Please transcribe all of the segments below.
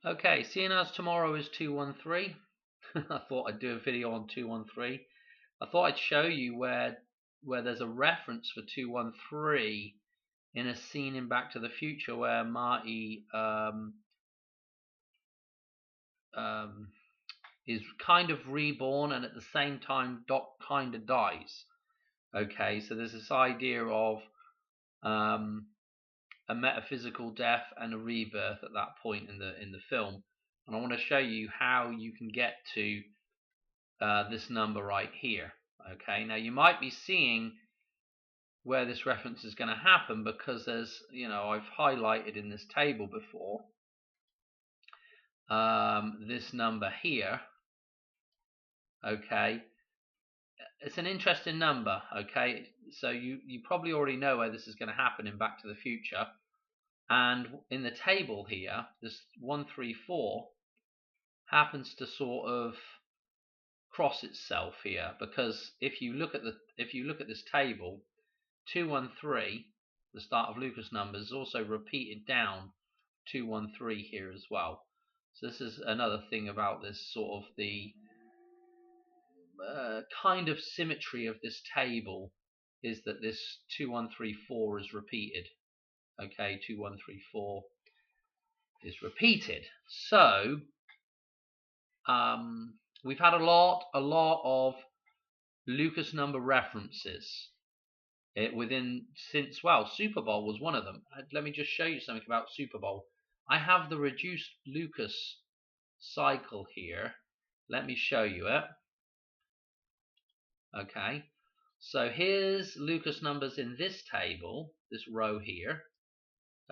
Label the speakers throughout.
Speaker 1: Okay, seeing as tomorrow is 213, I thought I'd do a video on 213. I thought I'd show you where there's a reference for 213 in a scene in Back to the Future where Marty is kind of reborn, and at the same time Doc kind of dies. Okay, so there's this idea of a metaphysical death and a rebirth at that point in the film, and I want to show you how you can get to this number right here. Okay, now you might be seeing where this reference is going to happen because there's, I've highlighted in this table before this number here. Okay, it's an interesting number. Okay, so you probably already know where this is going to happen in Back to the Future, and in the table here, this 134 happens to sort of cross itself here, because if you look at this table, 213, the start of Lucas numbers, is also repeated down 213 here as well. So this is another thing about this sort of the kind of symmetry of this table, is that this 2134 is repeated. Okay, 2134 is repeated. So we've had a lot of Lucas number references since Super Bowl was one of them. Let me just show you something about Super Bowl. I have the reduced Lucas cycle here. Let me show you it. Okay, so here's Lucas numbers in this table, this row here.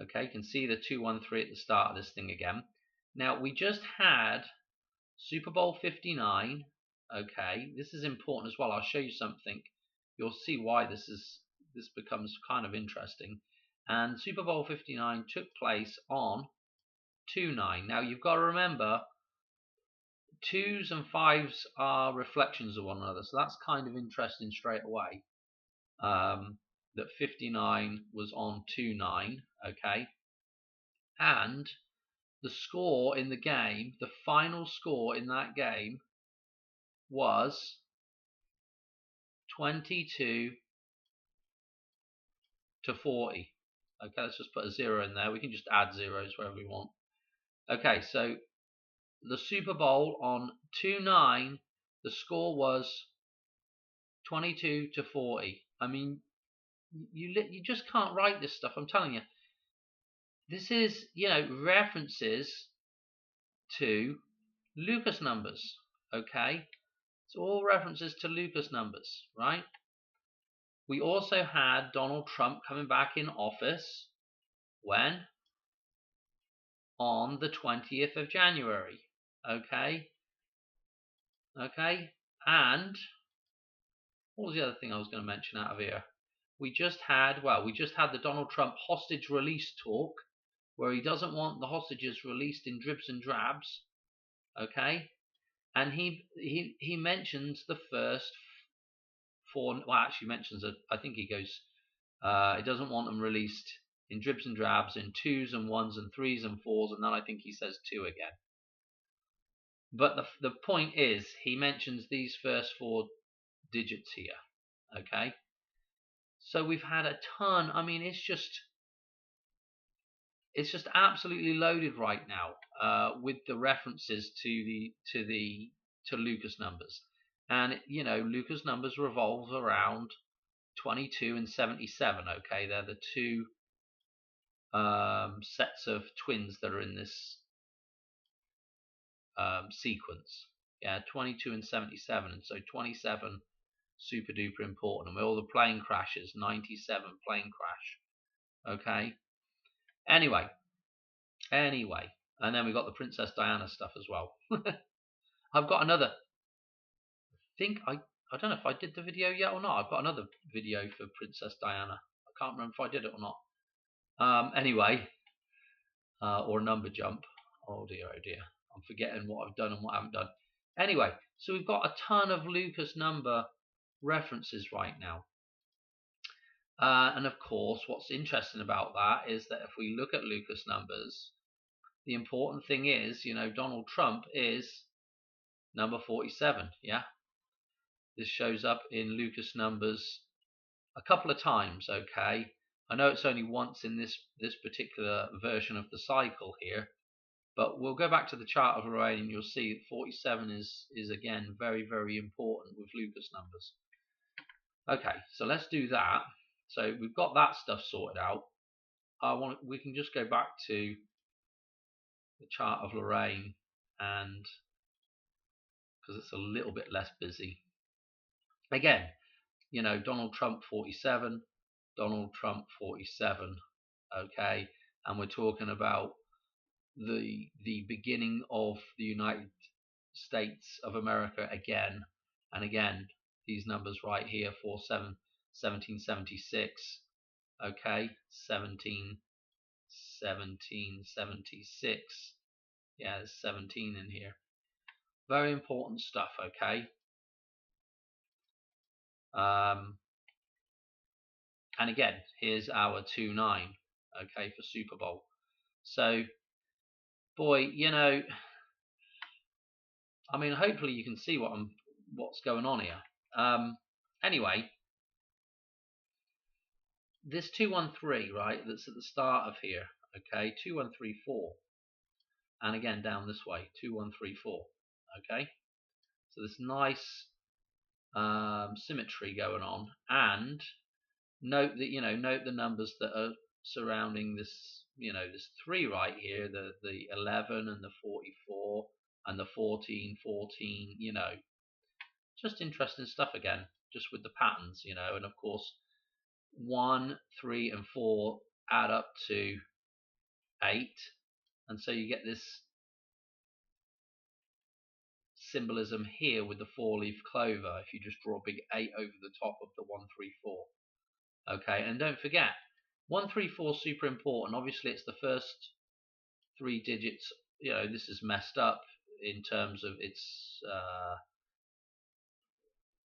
Speaker 1: Okay, you can see the 213 at the start of this thing again. Now we just had Super Bowl 59. Okay, this is important as well. I'll show you something. You'll see why this becomes kind of interesting. And Super Bowl 59 took place on 2/9. Now you've got to remember, 2s and 5s are reflections of one another, so that's kind of interesting straight away. That 59 was on 2/9. Okay, and the score in the game, the final score in that game, was 22-40. Okay, let's just put a 0 in there. We can just add zeros wherever we want. Okay, so the Super Bowl on 2/9, the score was 22-40. I mean, you just can't write this stuff. I'm telling you. This is, references to Lucas numbers. Okay, it's all references to Lucas numbers, right? We also had Donald Trump coming back in office when? On the 20th of January. Okay, and what was the other thing I was going to mention out of here? We just had the Donald Trump hostage release talk, where he doesn't want the hostages released in dribs and drabs. Okay, and he mentions the first four. Well, actually mentions it. I think he goes. He doesn't want them released in dribs and drabs, in 2s and 1s and 3s and 4s, and then I think he says 2 again. But the point is, he mentions these first 4 digits here. Okay, so we've had a ton. I mean, it's just absolutely loaded right now with the references to Lucas numbers, and Lucas numbers revolves around 22 and 77. Okay, they're the two sets of twins that are in this sequence. Yeah, 22 and 77, and so 27 super duper important. And with all the plane crashes, 97 plane crash. Okay. Anyway, and then we got the Princess Diana stuff as well. I've got another. I don't know if I did the video yet or not. I've got another video for Princess Diana. I can't remember if I did it or not. Anyway, or number jump. Oh dear. I'm forgetting what I've done and what I haven't done. Anyway, so we've got a ton of Lucas number references right now. And of course, what's interesting about that is that if we look at Lucas numbers, the important thing is, Donald Trump is number 47. Yeah, this shows up in Lucas numbers a couple of times. Okay, I know it's only once in this particular version of the cycle here, but we'll go back to the chart of Lorraine and you'll see that 47 is again very, very important with Lucas numbers. Okay, so let's do that. So we've got that stuff sorted out. We can just go back to the chart of Lorraine, and because it's a little bit less busy. Again, Donald Trump 47, Donald Trump 47. Okay, and we're talking about the beginning of the United States of America again and again. These numbers right here, 1776. Okay, 1776. Yeah, there's 17 in here. Very important stuff. Okay. And again, here's our 2-9. Okay, for Super Bowl. So, boy, I mean, hopefully you can see what's going on here. Anyway, this 213, right? That's at the start of here. Okay, 2134, and again down this way, 2134. Okay, so this nice symmetry going on, and note the numbers that are surrounding this. This 3 right here, the 11 and the 44 and the 14. Just interesting stuff again, just with the patterns, and of course 1, 3, and 4 add up to 8, and so you get this symbolism here with the 4-leaf clover if you just draw a big 8 over the top of the 134. Okay, and don't forget 134 is super important. Obviously it's the first 3 digits. This is messed up in terms of its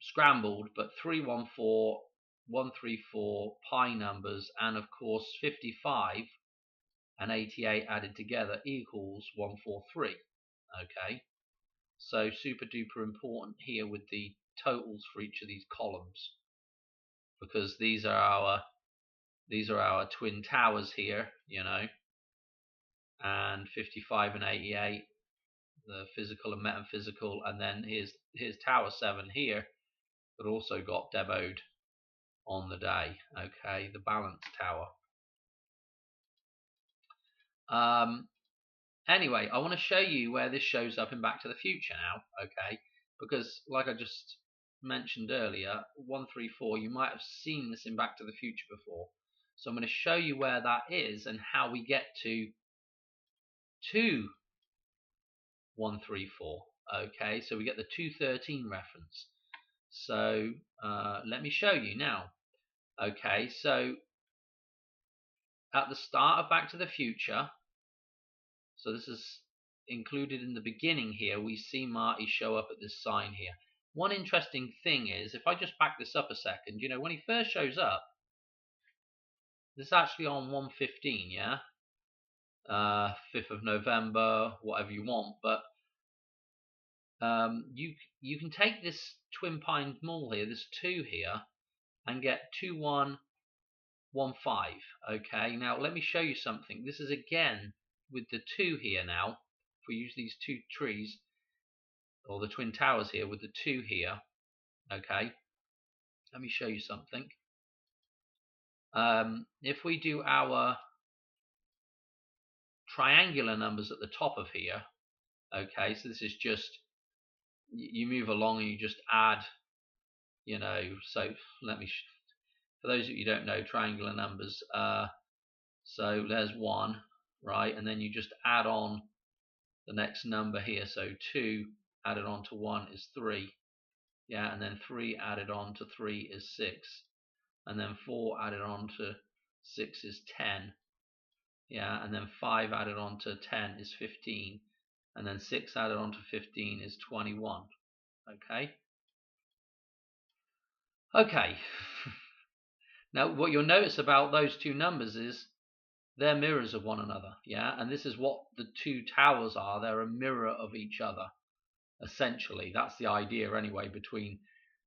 Speaker 1: scrambled, but 314, 134 pi numbers, and of course 55 and 88 added together equals 143. Okay, so super duper important here with the totals for each of these columns, because these are our twin towers here, and 55 and 88, the physical and metaphysical, and then here's Tower 7 here, but also got demoed on the day. Okay, the balance tower. Anyway, I want to show you where this shows up in Back to the Future now. Okay, because like I just mentioned earlier, 134, you might have seen this in Back to the Future before. So I'm going to show you where that is and how we get to 134. Okay, so we get the 213 reference. So let me show you now. Okay, so at the start of Back to the Future, so this is included in the beginning here, we see Marty show up at this sign here. One interesting thing is, if I just back this up a second, when he first shows up, this is actually on 115, yeah? 5th of November, whatever you want, but you can take this Twin Pines Mall here, this 2 here, and get 2115. Okay, now let me show you something. This is again with the 2 here now. If we use these 2 trees, or the twin towers here with the 2 here, okay, let me show you something. If we do our triangular numbers at the top of here, okay, so this is just, you move along and you just add, so let me, for those of you who don't know triangular numbers, so there's 1, right, and then you just add on the next number here, so 2 added on to 1 is 3, yeah, and then 3 added on to 3 is 6, and then 4 added on to 6 is 10, yeah, and then 5 added on to 10 is 15, and then 6 added on to 15 is 21. Okay. Now what you'll notice about those 2 numbers is they're mirrors of one another, yeah? And this is what the two towers are. They're a mirror of each other, essentially. That's the idea, anyway, between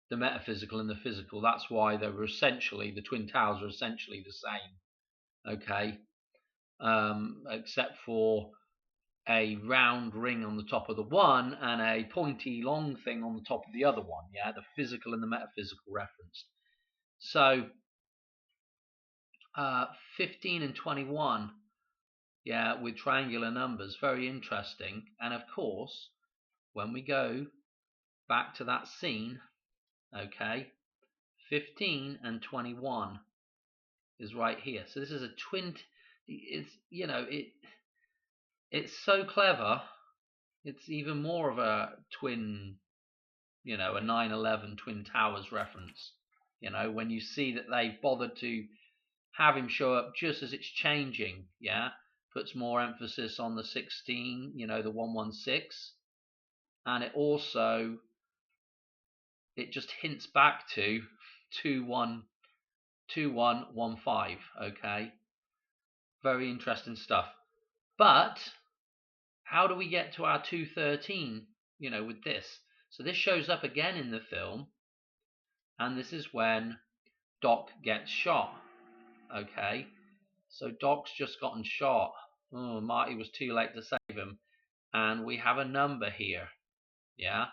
Speaker 1: the metaphysical and the physical. That's why they were essentially, the twin towers are essentially the same, okay? Except for a round ring on the top of the one and a pointy long thing on the top of the other one, yeah? The physical and the metaphysical referenced. So 15 and 21, yeah, with triangular numbers, very interesting. And of course, when we go back to that scene, okay, 15 and 21 is right here. So this is a twin. It's, you know, it's so clever. It's even more of a twin, you know, a 9/11 Twin Towers reference. You know, when you see that they bothered to have him show up just as it's changing, yeah, puts more emphasis on the 16, you know, the 116, and it also, it just hints back to 2115, okay? Very interesting stuff. But how do we get to our 213, you know, with this? So this shows up again in the film, and this is when Doc gets shot, okay? So Doc's just gotten shot. Oh, Marty was too late to save him. And we have a number here, yeah?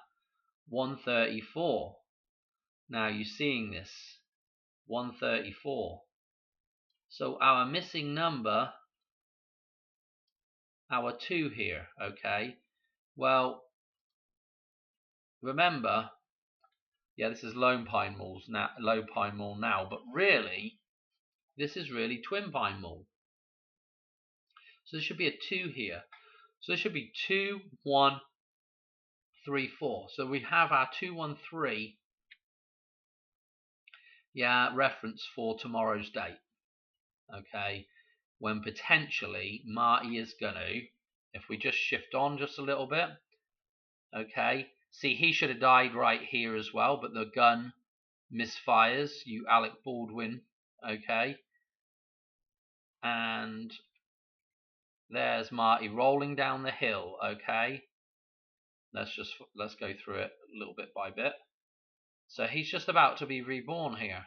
Speaker 1: 134. Now you're seeing this, 134. So our missing number, our 2 here, okay? Well, remember, yeah, this is Lone Pine Mall now, but really, this is really Twin Pine Mall. So there should be a 2 here. So there should be 2, 1, 3, 4. So we have our 213, yeah, reference for tomorrow's date, okay? When potentially Marty is going to, if we just shift on just a little bit, okay? See, he should have died right here as well, but the gun misfires, you Alec Baldwin, okay? And there's Marty rolling down the hill, okay? Let's go through it a little bit by bit. So he's just about to be reborn here.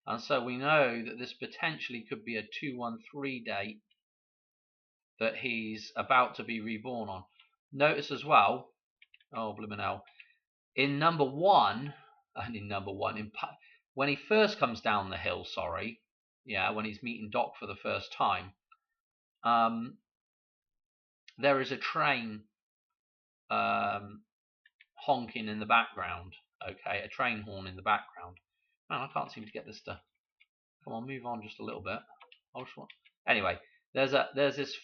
Speaker 1: And so we know that this potentially could be a 213 date that he's about to be reborn on. Notice as well, oh blimmin' hell, in number one, when he first comes down the hill, when he's meeting Doc for the first time, there is a train honking in the background, okay, a train horn in the background. Man, I can't seem to get this to, come on, move on just a little bit. Anyway, there's this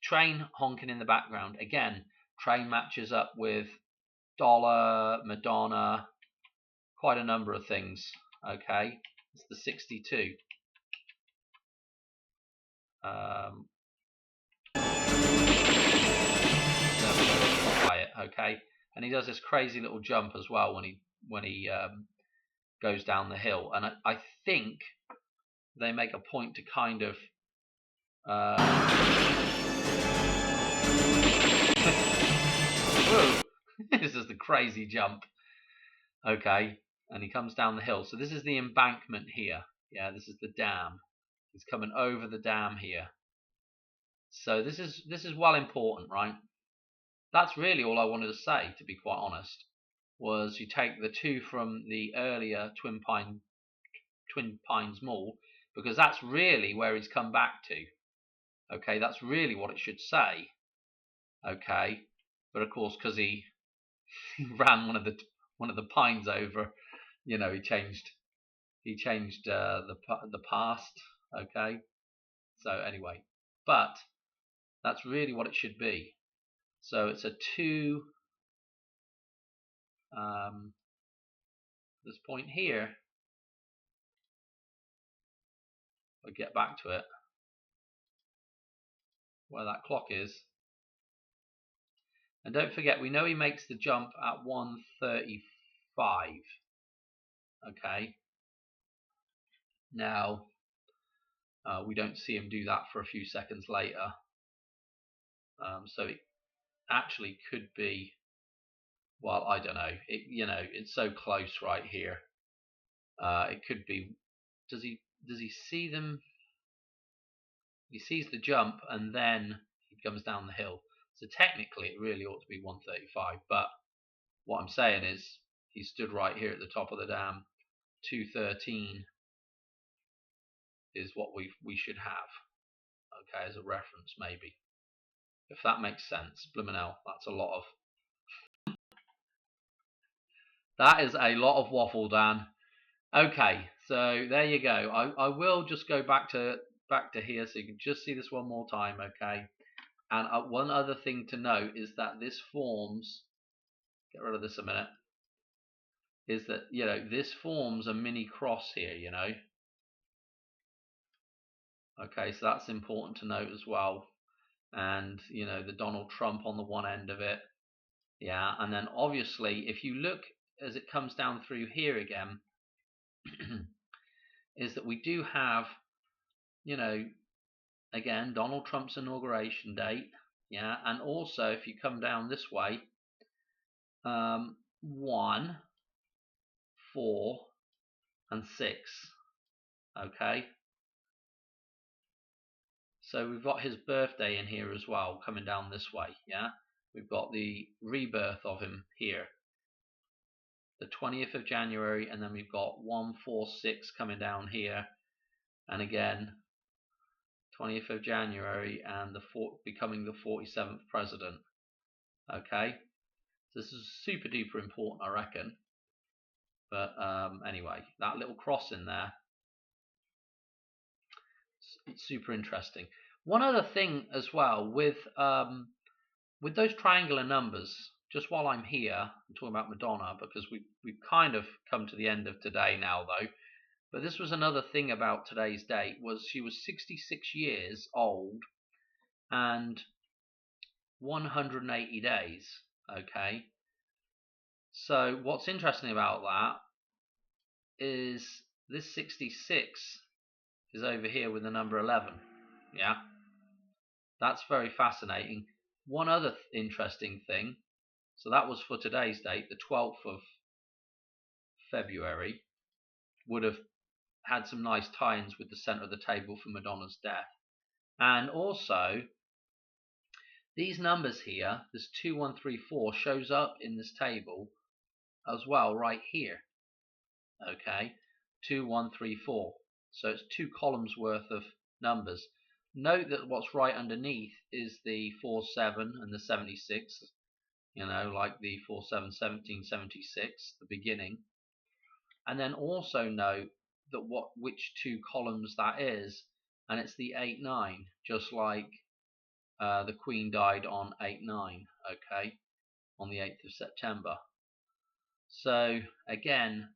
Speaker 1: train honking in the background. Again, train matches up with Dollar, Madonna, quite a number of things, okay. It's the 62. Okay, and he does this crazy little jump as well when he goes down the hill, and I think they make a point to kind of whoa, this is the crazy jump, okay, and he comes down the hill. So this is the embankment here, yeah, this is the dam. He's coming over the dam here. So this is well important, right? That's really all I wanted to say, to be quite honest, was you take the 2 from the earlier Twin Pines Mall, because that's really where he's come back to. Okay, that's really what it should say. Okay, but of course, because he ran one of the pines over, you know, he changed the past. Okay, so anyway, but that's really what it should be. So it's a 2. This point here, we'll get back to it, where that clock is. And don't forget, we know he makes the jump at 135. Okay. Now, We don't see him do that for a few seconds later. So it actually could be, well, I don't know. It's so close right here. It could be. Does he see them? He sees the jump and then he comes down the hill. So technically, it really ought to be 135. But what I'm saying is, he stood right here at the top of the dam. 213 is what we should have. Okay, as a reference, maybe. If that makes sense. Blimmin' hell, that's a lot of. That is a lot of waffle, Dan. Okay, so there you go. I will just go back to here so you can just see this one more time, okay? And one other thing to note is that this forms, get rid of this a minute, is that, this forms a mini cross here, Okay, so that's important to note as well. And, the Donald Trump on the one end of it. Yeah, and then obviously, if you look as it comes down through here again, is that we do have, again, Donald Trump's inauguration date. Yeah, and also if you come down this way, 1, 4, and 6. Okay, so we've got his birthday in here as well, coming down this way. Yeah, we've got the rebirth of him here, the 20th of January, and then we've got 146 coming down here, and again 20th of January, and becoming the 47th president. Okay, so this is super duper important, I reckon. But anyway, that little cross in there, it's super interesting. One other thing as well with those triangular numbers. Just while I'm here, I'm talking about Madonna because we've kind of come to the end of today now, though. But this was another thing about today's date, was she was 66 years old and 180 days. Okay. So what's interesting about that is this 66 is over here with the number 11. Yeah, that's very fascinating. One other interesting thing, so that was for today's date, the 12th of February, would have had some nice tie-ins with the center of the table for Madonna's death. And also, these numbers here, this 2134, shows up in this table as well right here. Okay, 2134. So it's 2 columns worth of numbers. Note that what's right underneath is the 47 and the 76, like the 47 1776, the beginning. And then also note that which 2 columns that is, and it's the 8-9, just like the Queen died on 8-9, okay, on the 8th of September. So again,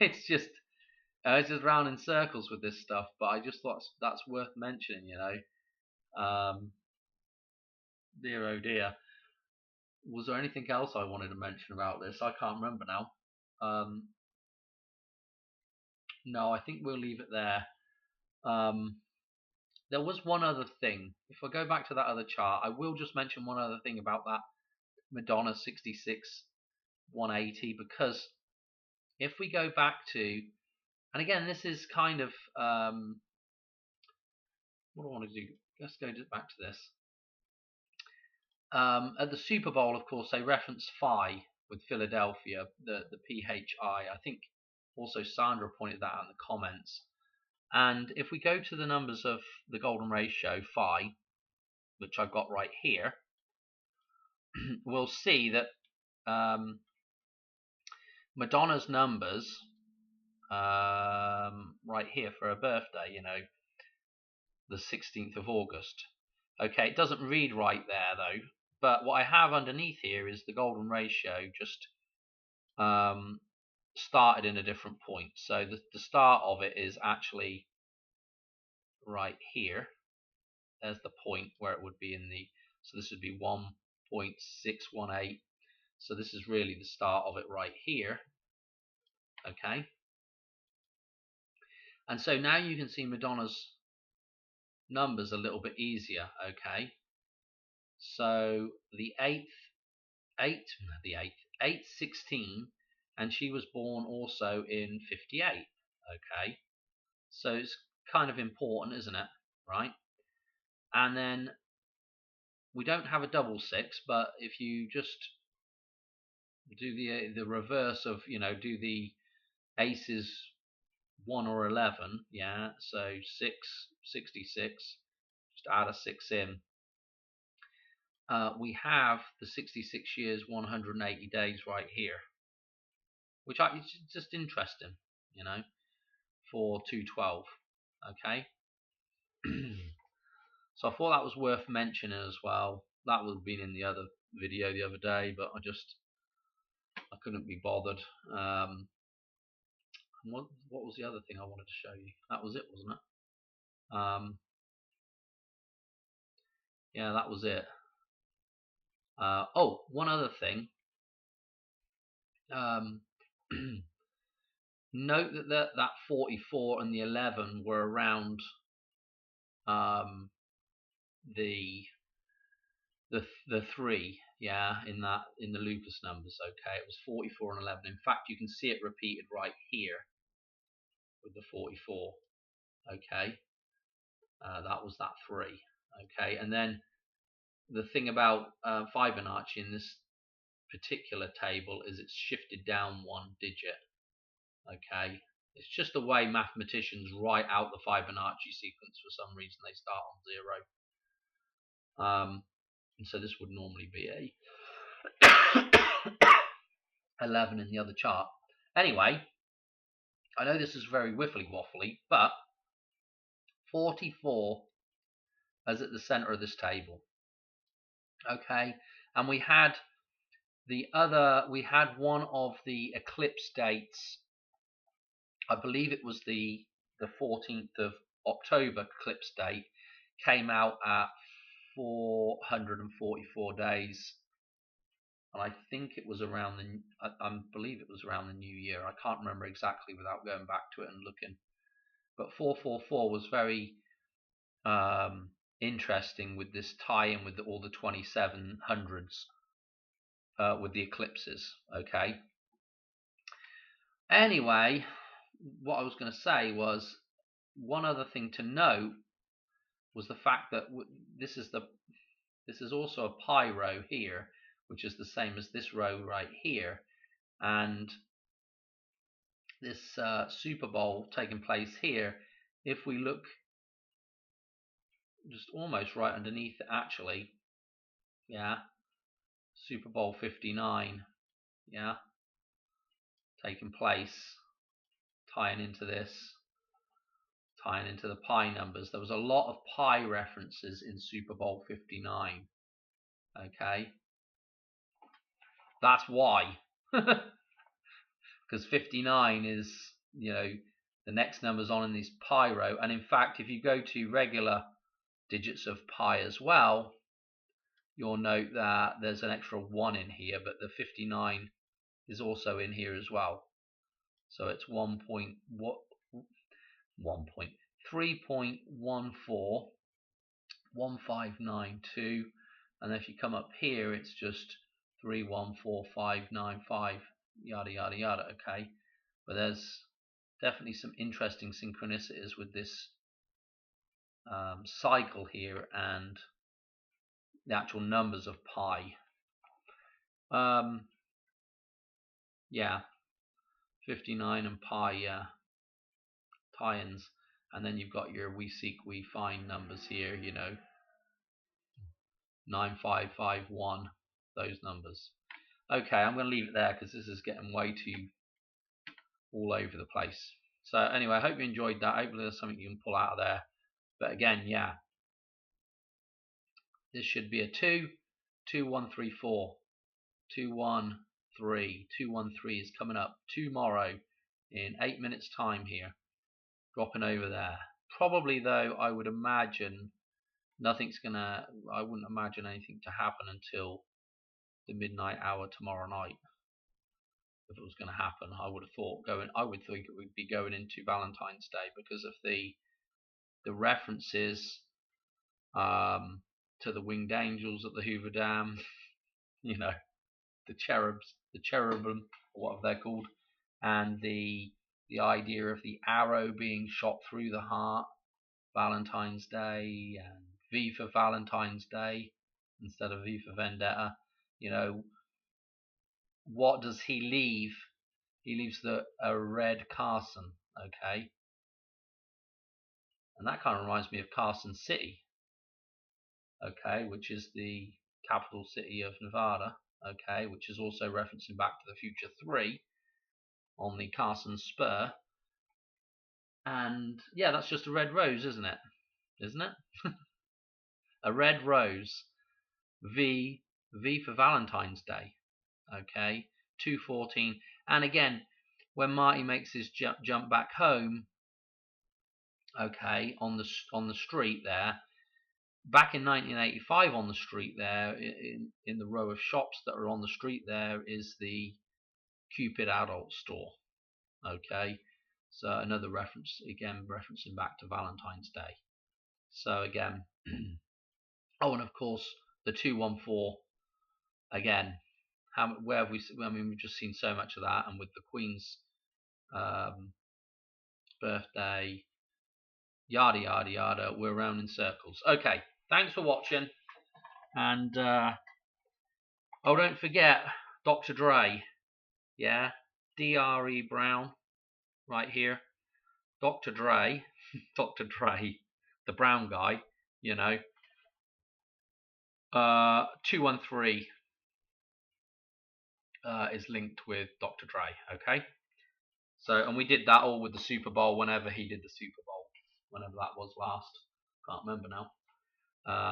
Speaker 1: it's just round in circles with this stuff, but I just thought that's worth mentioning, Dear oh dear. Was there anything else I wanted to mention about this? I can't remember now. No, I think we'll leave it there. There was one other thing. If I go back to that other chart, I will just mention one other thing about that Madonna 66 180, because if we go back to, and again, this is kind of what do I want to do? Let's go back to this. At the Super Bowl, of course, they reference Phi with Philadelphia, the PHI. I think also Sandra pointed that out in the comments. And if we go to the numbers of the golden ratio, Phi, which I've got right here, we'll see that Madonna's numbers right here for her birthday, the 16th of August. Okay, it doesn't read right there though, but what I have underneath here is the golden ratio just started in a different point. So the start of it is actually right here. There's the point where it would be so this would be 1.618. So this is really the start of it right here. Okay, And so now you can see Madonna's numbers a little bit easier. Okay, so the eighth 16, and she was born also in 58. Okay, so it's kind of important, isn't it? Right? And then we don't have a double six, but if you just do the reverse of, do the aces 1 or 11, yeah, so 66, just add a 6 in. We have the 66 years 180 days right here, which is just interesting, for 212. Okay. So I thought that was worth mentioning as well. That would have been in the other video the other day, but I couldn't be bothered. What was the other thing I wanted to show you? That was it, wasn't it? Yeah, that was it. Oh, one other thing. Note that 44 and the 11 were around the 3, yeah, in the Lucas numbers. Okay, it was 44 and 11. In fact, you can see it repeated right here with the 44. Okay, that was that 3. Okay, and then the thing about Fibonacci in this particular table is it's shifted down 1 digit. Okay, it's just the way mathematicians write out the Fibonacci sequence. For some reason, they start on 0. And so this would normally be a 11 in the other chart. Anyway, I know this is very wiffly waffly, but 44 is at the center of this table. Okay, and we had one of the eclipse dates. I believe it was the 14th of October eclipse date, came out at 444 days, and I think it was around I believe it was around the new year. I can't remember exactly without going back to it and looking, but 444 was very interesting with this tie-in with all the 2700s with the eclipses. Okay. Anyway, what I was going to say was, one other thing to note was the fact that this is also a pi row here, which is the same as this row right here, and this Super Bowl taking place here. If we look just almost right underneath it, actually, yeah, Super Bowl 59, yeah, taking place, tying into this, tying into the pi numbers. There was a lot of pi references in Super Bowl 59. Okay, that's why. Because 59 is, the next numbers on in this pi row. And in fact, if you go to regular digits of pi as well, you'll note that there's an extra 1 in here, but the 59 is also in here as well. So it's 3.141592, and if you come up here, it's just 314595, yada yada yada. Okay, but there's definitely some interesting synchronicities with this cycle here and the actual numbers of pi. Yeah, 59 and pi, yeah, tie-ins. And then you've got your we seek, we find numbers here, 9551, those numbers. Okay, I'm going to leave it there because this is getting way too all over the place. So anyway, I hope you enjoyed that. Hopefully there's something you can pull out of there. But again, yeah, this should be a 2, 2, 1, 3, 4, 2, 1, 3, 2, 1, 3 is coming up tomorrow in 8 minutes time here, dropping over there. Probably though, I would imagine I wouldn't imagine anything to happen until the midnight hour tomorrow night, if it was going to happen. I would think it would be going into Valentine's Day because of the references to the winged angels at the Hoover Dam, you know, the cherubim, or whatever they're called, and the idea of the arrow being shot through the heart, Valentine's Day, and V for Valentine's Day instead of V for Vendetta. You know, what does he leave? He leaves a red Carson, okay? And that kind of reminds me of Carson City, okay, which is the capital city of Nevada, okay, which is also referencing Back to the Future 3 on the Carson Spur. And yeah, that's just a red rose, isn't it? A red rose. V for Valentine's Day, okay, 2:14. And again, when Marty makes his jump back home, okay, on the street there, back in 1985, on the street there, in the row of shops that are on the street there, is the Cupid adult store, okay. So another reference, again referencing back to Valentine's Day. So again, oh, and of course the 214 again. Where have we? I mean, we've just seen so much of that, and with the Queen's birthday, yada yada yada, we're around in circles. Okay, thanks for watching, and oh, don't forget Dr. Dre, yeah, Dre Brown, right here, Dr. Dre, Dr. Dre, the brown guy, you know, 213 is linked with Dr. Dre, okay. So, and we did that all with the Super Bowl whenever he did the Super Bowl, whenever that was last. Can't remember now.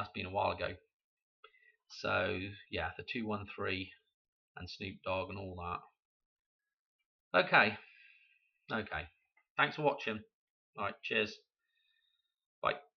Speaker 1: It's been a while ago. So, yeah, the 213 and Snoop Dogg and all that. Okay. Thanks for watching. Alright, cheers. Bye.